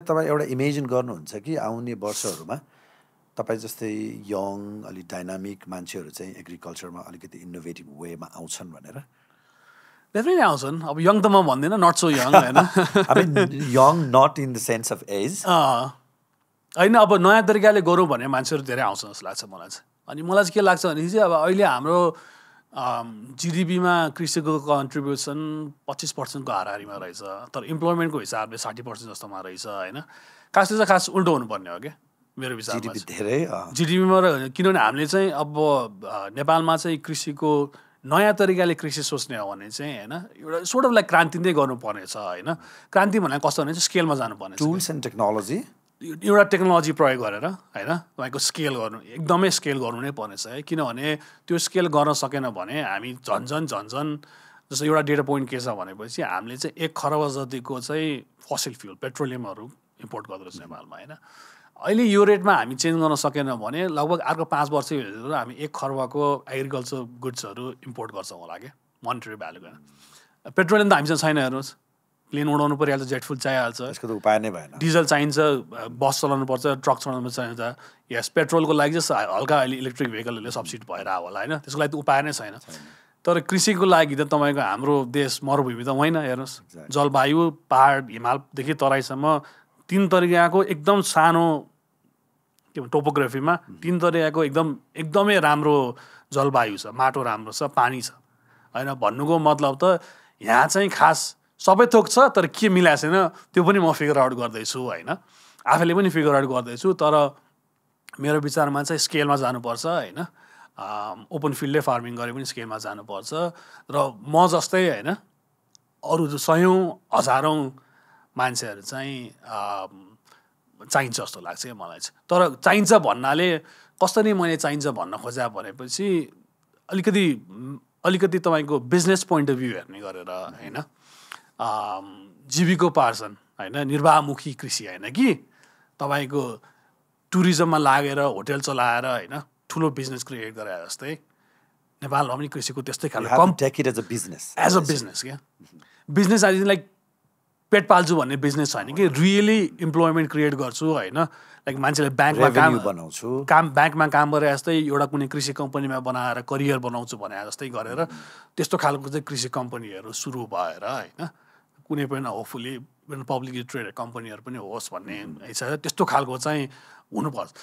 तपाईँ एउटा इमेजिन गर्नुहुन्छ कि आउने वर्षहरूमा तपाईँ जस्तै यङ अलि डाइनामिक मान्छेहरू चाहिँ एग्रिकल्चरमा अलिकति इनोभेटिभ वेमा आउँछन् भनेर? डेफिनेटली आउँछन्। अब यङ त म भन्दिनँ, नट सो यङ होइन। I mean young not in the sense of age होइन। अब नयाँ तरिकाले गरौँ भने मान्छेहरू धेरै आउँछ जस्तो लाग्छ मलाई चाहिँ। अनि मलाई चाहिँ के लाग्छ भने चाहिँ अब अहिले हाम्रो जिडिपीमा कृषिको कन्ट्रिब्युसन 25%को हाराहारीमा रहेछ, तर इम्प्लोइमेन्टको हिसाबले 60% जस्तोमा रहेछ होइन। खास चाहिँ खास उल्टो हुनुपर्ने हो क्या मेरो विचारमा। धेरै जिडिपीमा किनभने हामीले चाहिँ अब नेपालमा चाहिँ कृषिको नयाँ तरिकाले कृषि सोच्ने हो भने चाहिँ होइन एउटा सोर्ट अफ लाइक क्रान्ति नै गर्नुपर्ने छ होइन। क्रान्ति भनेर कस्तो भने चाहिँ स्केलमा जानुपर्ने छ। टुल्स एन्ड टेक्नोलोजी, एउटा टेक्नोलोजी प्रयोग गरेर होइन तपाईँको स्केल गर्नु, एकदमै स्केल गर्नु नै पर्नेछ है। किनभने त्यो स्केल गर्न सकेन भने हामी झन्झन जस्तो एउटा डेटा पोइन्ट के छ भनेपछि हामीले चाहिँ 1 खरब जतिको चाहिँ फसिल फ्युल पेट्रोलियमहरू इम्पोर्ट गर्दैछौँ नेपालमा होइन। अहिले यो रेटमा हामी चेन्ज गर्न सकेन भने लगभग अर्को 5 वर्षभित्र हामी 1 खर्बको एग्रिकल्चर गुड्सहरू इम्पोर्ट गर्छौँ होला क्या, मोनिटरी भ्यालु होइन। पेट्रोलियम त हामीसँग छैन, हेर्नुहोस्, प्लेन उडाउनु परिहाल्छ, जेट फुल चाहिहाल्छ, त्यसको त उपाय नै भएन। डिजल चाहिन्छ, बस चलाउनु पर्छ, ट्रक चलाउनु चाहिन्छ। यस, पेट्रोलको लागि चाहिँ हल्का अहिले इलेक्ट्रिक भेहिकलहरूले सब्सिडी भएर आयो होला होइन, त्यसको लागि त उपाय नै छैन। तर कृषिको लागि त तपाईँको हाम्रो देश मरुभूमि त होइन, हेर्नुहोस्, जलवायु पहाड हिमालदेखि तराईसम्म 3 तरिकाको एकदम सानो के भन्छ टोपोग्राफीमा 3 तरिकाको एकदमै राम्रो जलवायु छ, माटो राम्रो छ, पानी छ होइन। भन्नुको मतलब त यहाँ चाहिँ खास सबै थोक छ, तर के मिलाएको छैन त्यो पनि म फिगर आउट गर्दैछु होइन, आफैले पनि फिगर आउट गर्दैछु। तर मेरो विचारमा चाहिँ स्केलमा जानुपर्छ होइन। ओपन फिल्डै फार्मिङ गरे पनि स्केलमा जानुपर्छ। र म जस्तै होइन अरू 100औं 1000औं मान्छेहरू चाहिँ चाहिन्छ जस्तो लाग्छ क्या मलाई चाहिँ। तर चाहिन्छ भन्नाले कसरी मैले चाहिन्छ भन्न खोजा भनेपछि अलिकति तपाईँको बिजनेस पोइन्ट अफ भ्यू हेर्ने गरेर होइन, जीविकोपार्जन होइन, निर्वाहमुखी कृषि होइन कि तपाईँको टुरिज्ममा लागेर होटेल चलाएर होइन ठुलो बिजनेस क्रिएट गरे जस्तै नेपालमा पनि कृषिको त्यस्तै खालको एज अ बिजनेस क्या। बिजनेस आज लाइक पेट पाल्छु भन्ने बिजनेस छैन कि, रियली इम्प्लोइमेन्ट क्रिएट गर्छु होइन। लाइक मान्छेले ब्याङ्कमा काम गरे जस्तै एउटा कुनै कृषि कम्पनीमा बनाएर करियर बनाउँछु भने जस्तै गरेर त्यस्तो खालको चाहिँ कृषि कम्पनीहरू सुरु भएर होइन कुनै पनि होपफुली पब्लिकली ट्रेडेड कम्पनीहरू पनि होस् भन्ने इच्छा छ। त्यस्तो खालको चाहिँ हुनुपर्छ।